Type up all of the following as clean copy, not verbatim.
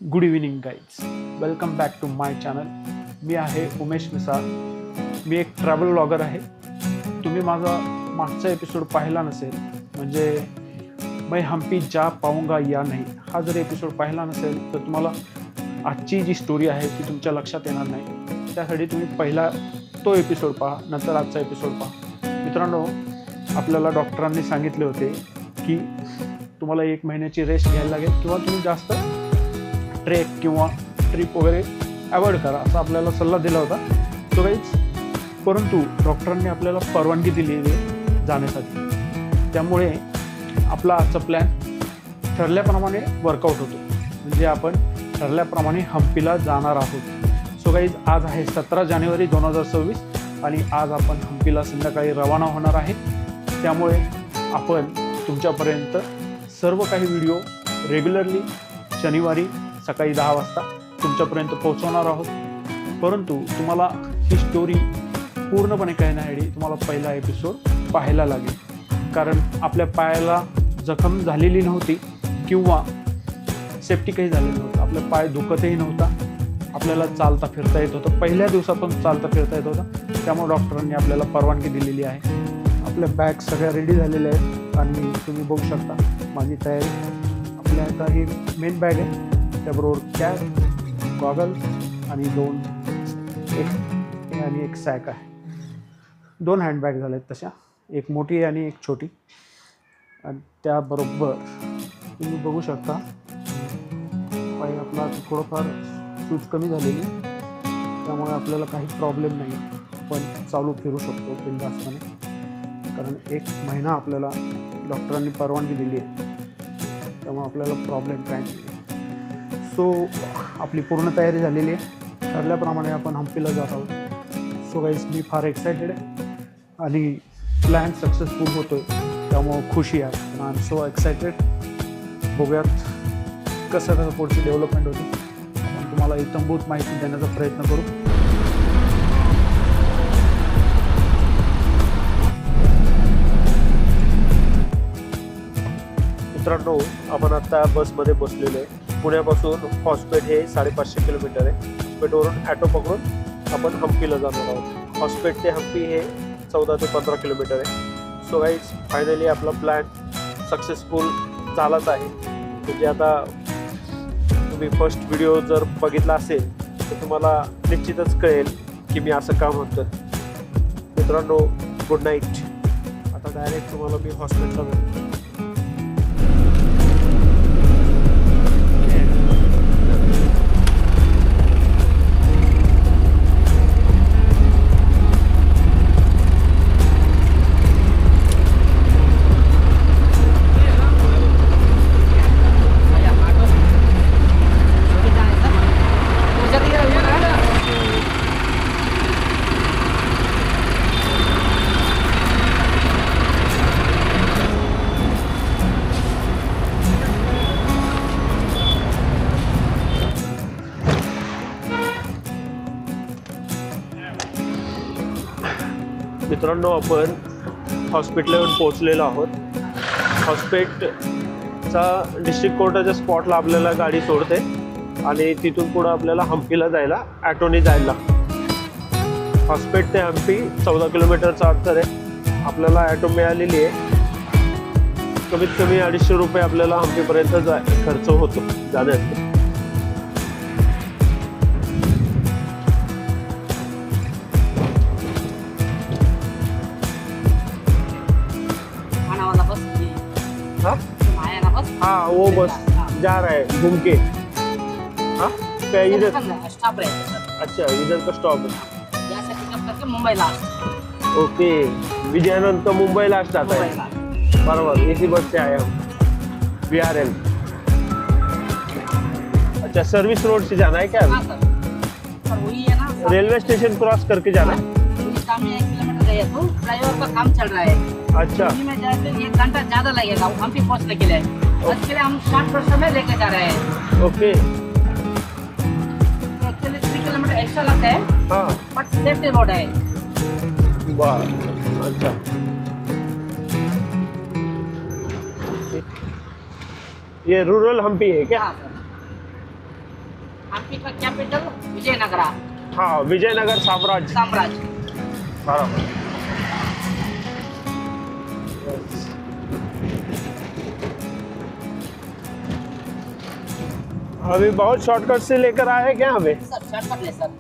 Good evening guys, welcome back to my channel. मी आहे उमेश मिसाळ. मी एक ट्रॅव्हल व्लॉगर आहे. तुम्ही माझा मागचा एपिसोड पाहिला नसेल, म्हणजे मैं हम्पी जा पाऊंगा या नाही, हा जर एपिसोड पाहिला नसेल तर तुम्हाला आजची जी स्टोरी आहे ती तुमच्या लक्षात येणार नाही. त्यासाठी तुम्ही पहिला तो एपिसोड पहा, नंतर आजचा एपिसोड पहा. मित्रांनो, आपल्याला डॉक्टरांनी सांगितले होते की तुम्हाला 1 महिन्याची रेस्ट घ्यायला लागेल किंवा तुम्ही जास्त ट्रेक किंवा ट्रिप वगैरे अवॉइड करा, असा आपल्याला सल्ला दिला होता. तो काहीच, परंतु डॉक्टरांनी आपल्याला परवानगी दिली आहे जाण्यासाठी. त्यामुळे आपला आजचा प्लॅन ठरल्याप्रमाणे वर्कआउट होतो, म्हणजे आपण ठरल्याप्रमाणे हम्पीला जाणार आहोत. सो गाईज, आज आहे 17 जानेवारी 2026 आणि आज आपण हम्पीला संध्याकाळी रवाना होणार आहे. त्यामुळे आपण तुमच्यापर्यंत सर्व काही व्हिडिओ रेग्युलरली शनिवारी सकाळी 10 वाजता तुमच्यापर्यंत पोहोचवणार आहोत. परंतु तुम्हाला ही स्टोरी पूर्णपणे कळण्यासाठी तुम्हाला पहिला एपिसोड पाहायला लागेल, कारण आपल्या पायाला जखम झालेली नव्हती किंवा सेफ्टी काही झालेलं नव्हतं. आपला पाय दुखतही नव्हता, आपल्याला चालता फिरता येत होतं. पहिल्या दिवसापासून चालता फिरता येत होतं. त्यामुळे डॉक्टरांनी आपल्याला परवानगी दिलेली आहे. आपल्या बॅग सगळ्या रेडी झालेल्या आहेत आणि तुम्ही बघू शकता माझी तयारी. आपल्या आता ही मेन बॅग आहे, त्याबरोबर कॅप, गॉगल आणि एक सॅक आहे. 2 हँडबॅग झाल्या आहेत तशा, एक मोठी आणि एक छोटी. आणि त्याबरोबर तुम्ही बघू शकता पाय आपला थोडंफार सूज कमी झालेली, त्यामुळे आपल्याला काही प्रॉब्लेम नाही. आपण चालू फिरू शकतो बिनधास्तपणे, कारण 1 महिना आपल्याला डॉक्टरांनी परवानगी दिली आहे. त्यामुळे आपल्याला प्रॉब्लेम काय नाही. सो आपली पूर्ण तयारी झालेली आहे. ठरल्याप्रमाणे आपण हम्पीला जात आहोत. सो गाईज, मी फार एक्सायटेड आहे आणि प्लॅन सक्सेसफुल होतो आहे, त्यामुळं खुशी आहे. I am so excited. बघूयात कसं पुढची डेव्हलपमेंट होती. आपण तुम्हाला इत्थंभूत माहिती देण्याचा प्रयत्न करू. मित्रांनो, आपण आता बसमध्ये बसलेलो आहे. पुण्यापासून हॉस्पेट हे 550 किलोमीटर आहे. हॉस्पेटवरून ॲटो पकडून आपण हम्पीला जाणार आहोत. हॉस्पेट ते हम्पी हे 14 ते 15 किलोमीटर आहे. सो गाईज, फायनली आपला प्लॅन सक्सेसफुल झालाच आहे. म्हणजे आता तुम्ही फर्स्ट व्हिडिओ जर बघितला असेल तर तुम्हाला निश्चितच कळेल की मी असं का म्हणतो. मित्रांनो, गुड नाईट. आता डायरेक्ट तुम्हाला मी हॉस्पिटलला भेटतो. मित्रांनो, आपण हॉस्पिटलला येऊन पोहोचलेलो आहोत. हॉस्पिटलचा डिस्ट्रिक्ट कोर्टाच्या स्पॉटला आपल्याला गाडी सोडते आणि तिथून पुढं आपल्याला हम्पीला जायला ॲटोने जायला लागतं. हॉस्पिटल ते हम्पी 14 किलोमीटरचं अंतर आहे. आपल्याला ॲटो मिळालेली आहे. कमीत कमी 250 रुपये आपल्याला हम्पीपर्यंत खर्च होतो जाण्याचा. हाँ, वो बस जा रहा है घूम के. हाँ, क्या इधर स्टॉप है. अच्छा, इधर का स्टॉप है. यहाँ से पिकअप करके Mumbai last. Okay, Vijayanand Mumbai last आता है. बराबर, इसी बस से आया हूँ. VRL. अच्छा, सर्विस रोड से जाना है क्या? हाँ सर, पर वही है ना, रेलवे स्टेशन क्रॉस करके जाना है. सामने 1 किलोमीटर गए तो फ्लाईओवर का काम चल रहा है. अच्छा, में जाए तो 1 घंटा ज्यादा लगेगा हम्पी पहुँचने के लिए. उसके लिए हम 60% में लेके जा रहे हैं. ओके. एक्चुअली 3 किलोमीटर एक्स्ट्रा लगता है, हाँ, बट सेफ्टी रोड है. वाह, अच्छा. ये रूरल हम्पी है क्या? हाँ सर. हम्पी का कैपिटल विजयनगरा हाँ, विजयनगर साम्राज्य। साम्राज्य। बराबर। अभी बहुत शॉर्टकट से लेकर आए हैं क्या हमें? सर शॉर्टकट नहीं सर,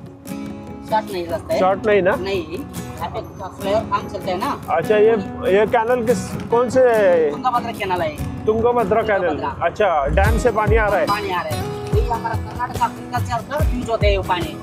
शॉर्ट नहीं रास्ता है। शॉर्ट नहीं ना? नहीं, यहाँ पे फ्लाईओवर काम चलते हैं ना। अच्छा, ये कैनल किस कौन से? तुंगभद्रा कैनाल है। तुंगभद्रा कैनल। तुंगभद्रा। अच्छा, डैम से पानी आ रहा है। पानी आ रहा है, ये हमारा कर्नाटक एग्रीकल्चर का यूज होता है। ये पानी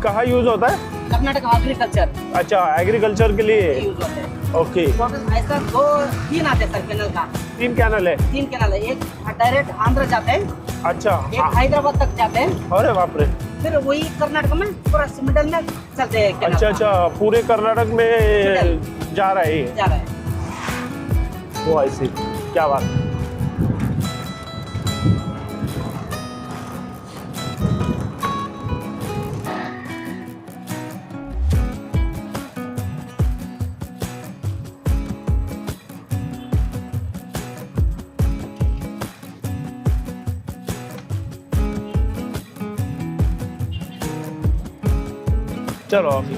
कहाँ यूज होता है? कर्नाटक एग्रीकल्चर अच्छा, एग्रीकल्चर के लिए। यूज होता है। ओके। टोटल ऐसा 2-3 आते हैं सर कैनल का। 3 कैनल है। 3 कैनल है, एक डायरेक्ट आंध्र जाते हैं, अच्छा। एक हैदराबाद तक जाते हैं, अरे बाप रे। फिर वही कर्नाटक में पूरा मिडल में चलते हैं कैनल। अच्छा अच्छा, पूरे कर्नाटक में जा रहा है ये। जा रहा है। वो ऐसी क्या बात। चलो अभी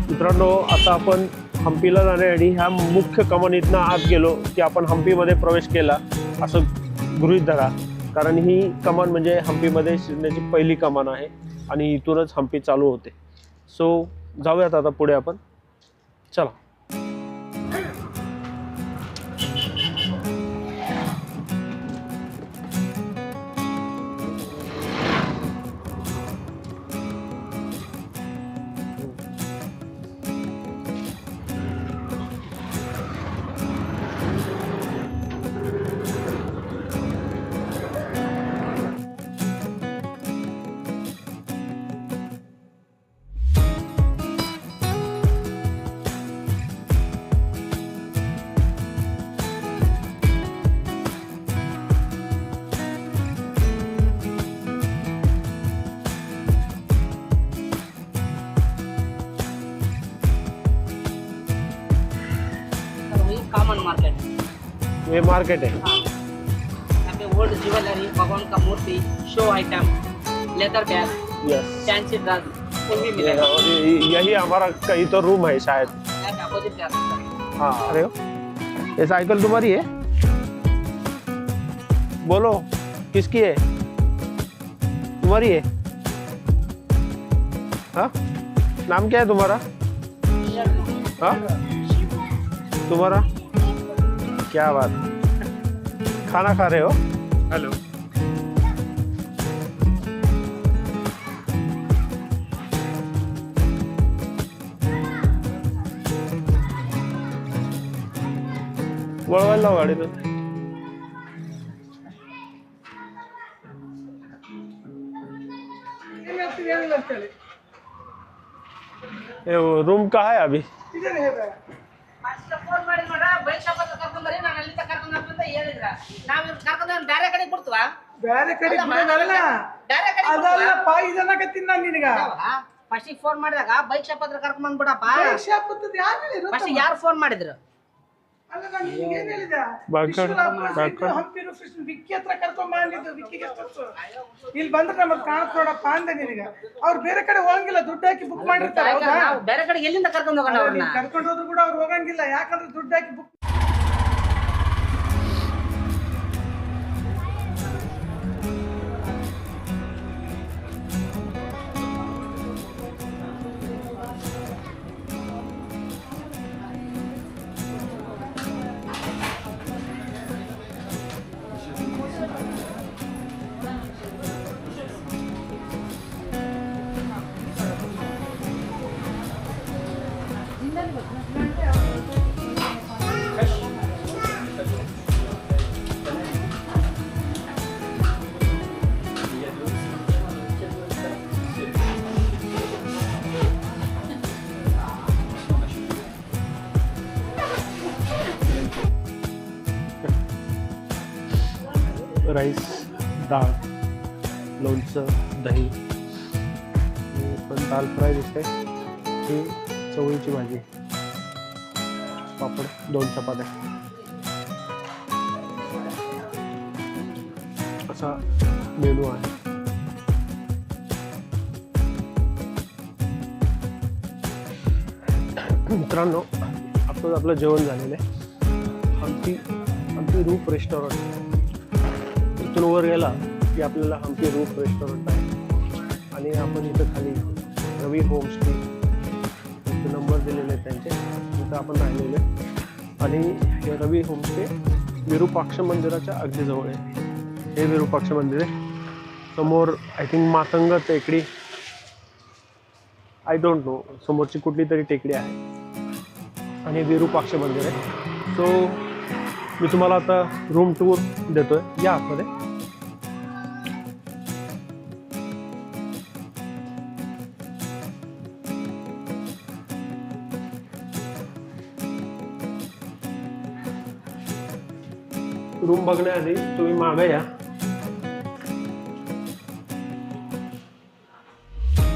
मित्रांनो, आता आपण हम्पीला जाण्यासाठी ह्या मुख्य कमानीतनं आत गेलो की आपण हम्पीमध्ये प्रवेश केला असं गृहीत धरा, कारण ही कमान म्हणजे हम्पीमध्ये शिरण्याची पहिली कमान आहे आणि इथूनच हम्पी चालू होते. सो जाऊयात आता पुढे आपण. चला. कॉमन मार्केट, ये मार्केट है. हाँ, यहाँ पे ओल्ड ज्वेलरी, भगवान का मूर्ति, show item, leather bag, yes. Fancy dress, वो भी मिलेगा। और यही हमारा कहीं तो रूम है शायद. यहाँ पे अपोजिट जा सकते हैं। हाँ. अरे हो, ये साइकिल तुम्हारी है? बोलो किसकी है? तुम्हारी है? हाँ, नाम क्या है तुम्हारा? हाँ, तुम्हारा क्या बात. खाना खा रहे हो? हेलो. वळवायला लाव गाडीतून. रूम कहाँ है अभी? ಫೋನ್ ಮಾಡಿ ನೋಡ, ಬೈಕ್ ಶಾಪ್ ಹತ್ರ ಕರ್ಕೊಂಡ್ಬರ್ರಿ, ನಾನು ಅಲ್ಲಿಂದ ಕರ್ಕೊಂಡು ಅಂತ ಹೇಳಿದ್ರ. ನಾವು ಕರ್ಕೊಂಡು ಬೇರೆ ಕಡೆ ಕೊಡ್ತೀವಾ? ಬೇರೆ ಕಡೆ ಬಿಡೋದಲ್ಲ, ಬೇರೆ ಕಡೆ ಅದಲ್ಲಪ್ಪ, ಇದನ್ನಕತ್ತೀನಿ ನಾನು ನಿನಗ. ಫಸ್ಟ್ ಫೋನ್ ಮಾಡಿದಾಗ ಬೈಕ್ ಶಾಪ್ ಹತ್ರ ಕರ್ಕೊಂಡ್ ಬಂದ್ಬಿಡಪ್ಪ. ಶಾಪ್ ಅಂತದ್ ಯಾರು ಹೇಳಿದ್ರು? ಫಸ್ಟ್ ಯಾರು ಫೋನ್ ಮಾಡಿದ್ರು? ಅಲ್ಲ, ನಾನು ನಿನಗೆ ಏನ್ ಹೇಳಿದೆ? ಬಾಗ್ಕಾಡ್, ವಿಶ್ವನಾಥ್ ಹಂಪಿರು ಫಿಶ್ ವಿಕ್ಕಿ ಹತ್ರ ಕರ್ಕೊಂಡ್ ಬಂದಿದ್ದು. ವಿಕ್ಕಿಗೆ ಎಷ್ಟೊತ್ತು ಇಲ್ಲಿ ಬಂದ್ರೆ ನಮಗ್ ಕಾಣತ್ ನೋಡಪ್ಪ ಅಂದೆ ನಿನಗ. ಅವ್ರು ಬೇರೆ ಕಡೆ ಹೋಗಂಗಿಲ್ಲ, ದುಡ್ಡು ಹಾಕಿ ಬುಕ್ ಮಾಡಿರ್ತಾರೆ. ಹೌದಾ? ನಾವು ಬೇರೆ ಕಡೆ ಎಲ್ಲಿಂದ ಕರ್ಕೊಂಡು ಹೋಗೋಣ ಅವ್ರನ್ನ? ಕರ್ಕೊಂಡು ಹೋದ್ರು ಕೂಡ ಅವ್ರು ಹೋಗಂಗಿಲ್ಲ, ಯಾಕಂದ್ರೆ ದುಡ್ಡು ಹಾಕಿ ಬುಕ್. राईस, डाळ, लोणचं, दही, पण दाल फ्राय दिसते. ही चवळीची भाजी, पापड, 2 चपात्या. असा मेनू आहे. मित्रांनो, आताच आपलं जेवण झालेलं आहे. Hampi roof restaurant. इथून वर गेला की आपल्याला हम्पी रूफ रेस्टॉरंट आहे. आणि आपण इथं खाली रवी होमस्टे इथं नंबर दिलेले आहेत त्यांचे, तिथं आपण राहिलेले. आणि हे रवी होमस्टे विरूपाक्ष मंदिराच्या अगदी जवळ आहे. हे विरूपाक्ष मंदिर आहे. समोर आय थिंक मातंग टेकडी, आय डोंट नो, समोरची कुठली तरी टेकडी आहे आणि विरूपाक्ष मंदिर आहे. सो मी तुम्हाला आता रूम टूर देतोय. या आतमध्ये. रूम बघण्याआधी तुम्ही मागे या.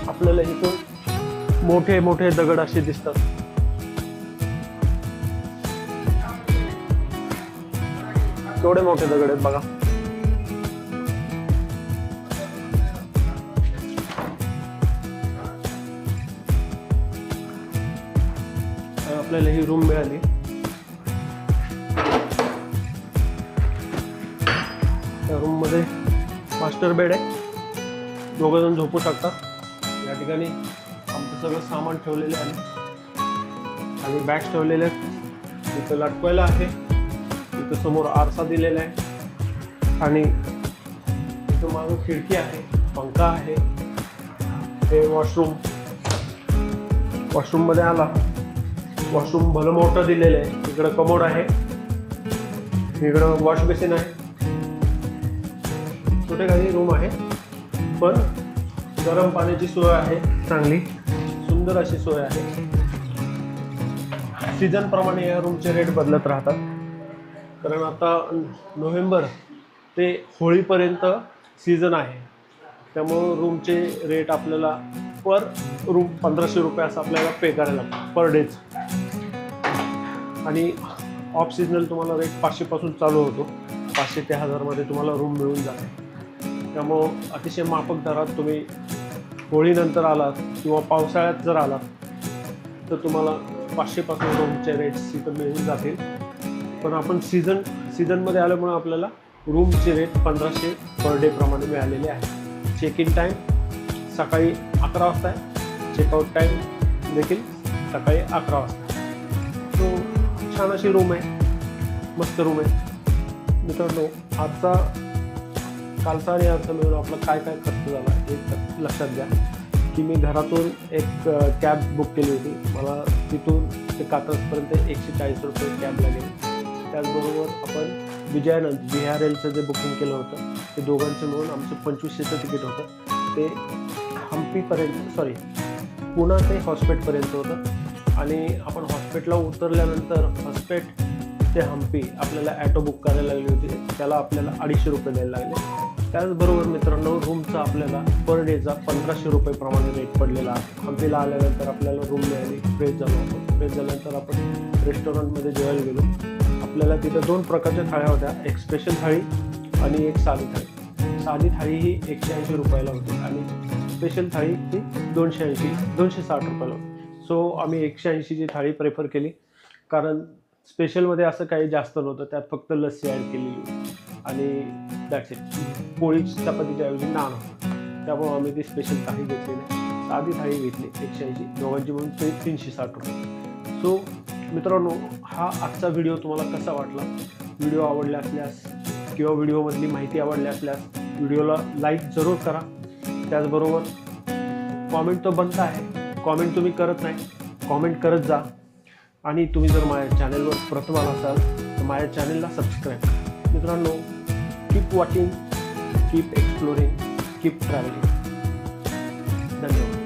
आपल्याला इथून मोठे मोठे दगड असे दिसतात. केवढे मोठे दगड आहेत बघा. आपल्याला ही रूम मिळाली. त्या रूम मध्ये मास्टर बेड आहे. दोघं जण झोपू शकतात. या ठिकाणी आमचं सगळं सामान ठेवलेलं आहे आणि बॅग्स ठेवलेले आहेत. इथं लटकवायला आहे. इथं समोर आरसा दिलेला आहे आणि इथं मागं खिडकी आहे, पंखा आहे. हे वॉशरूम. वॉशरूममध्ये आला. वॉशरूम भलं मोठं दिलेलं आहे. इकडं कमोड आहे, इकडं वॉश बेसिन आहे. छोटे काही रूम आहे, पण गरम पाण्याची सोय आहे. चांगली सुंदर अशी सोय आहे. सीझन प्रमाणे या रूमचे रेट बदलत राहतात, कारण आता नोव्हेंबर ते होळीपर्यंत सीझन आहे. त्यामुळं रूमचे रेट आपल्याला पर रूम 1500 रुपये असं आपल्याला पे करायला लागतं पर डेच. आणि ऑफ सीजनल तुम्हाला रेट 500 पासून चालू होतो. 500 ते 1000 मध्ये तुम्हाला रूम मिळून जाते. त्यामुळं अतिशय माफक दरात तुम्ही होळीनंतर आलात किंवा पावसाळ्यात जर आलात तर तुम्हाला 500 पासून रूमचे रेट्स इथं मिळून जातील. पण आपण सीझनमध्ये आल्यामुळे आपल्याला रूमचे रेट 1500 पर डे प्रमाणे मिळालेले आहे. चेक इन टाईम सकाळी 11 वाजता आहे. चेकआउट टाईम देखील सकाळी 11 वाजता. सो छान अशी रूम आहे, मस्त रूम आहे. मित्रांनो, कालचा आणि आजचा मिळून आपला काय काय खर्च झाला हे लक्षात घ्या की मी घरातून एक कॅब बुक केली होती. मला तिथून ते कात्रजपर्यंत 140 रुपये कॅब लागेल. त्याचबरोबर आपण विजयानंद VRLचं जे बुकिंग केलं होतं ते दोघांचं मिळून आमचं 2500चं तिकीट होतं. ते पुणा ते हॉस्पेटपर्यंत होतं. आणि आपण हॉस्पेटला उतरल्यानंतर हॉस्पेट ते हम्पी आपल्याला ॲटो बुक करायला लागली होती. त्याला आपल्याला 250 रुपये द्यायला लागले. त्याचबरोबर मित्रांनो, रूमचा आपल्याला पर डेचा 1500 रुपये प्रमाणे रेट पडलेला आहे. हम्पीला आल्यानंतर आपल्याला रूम मिळाली. फ्रेश झालो आपण. फ्रेश झाल्यानंतर आपण रेस्टॉरंटमध्ये जेवायला गेलो. आपल्याला तिथं 2 प्रकारच्या थाळ्या होत्या, एक स्पेशल थाळी आणि एक साधी थाळी. साधी थाळी ही 180 रुपयाला होती आणि स्पेशल थाळी ही 260 रुपयाला होती. सो आम्ही 180ची थाळी प्रेफर केली, कारण स्पेशलमध्ये असं काही जास्त नव्हतं. त्यात फक्त लस्सी ॲड केलेली होती आणि दॅट्स इट. पोळी चपातीच्या ऐवजी नान होतं. त्यामुळं आम्ही ती स्पेशल थाळी घेतली नाही, साधी थाळी घेतली 180. दोघांची म्हणून ते 360 रुपये. सो मित्रांनो, हा आजचा व्हिडिओ तुम्हाला कसा वाटला? व्हिडिओ आवडला असल्यास किंवा व्हिडिओमधली माहिती आवडली असल्यास व्हिडिओला लाईक जरूर करा. त्याचबरोबर कॉमेंट तर बनता आहे, कॉमेंट तुम्ही करत नाही, कॉमेंट करत जा. आणि तुम्ही जर माझ्या चॅनलवर प्रथम आला असाल तर माझ्या चॅनलला सबस्क्राईब करा. मित्रांनो, keep watching, keep exploring, keep travelling. धन्यवाद.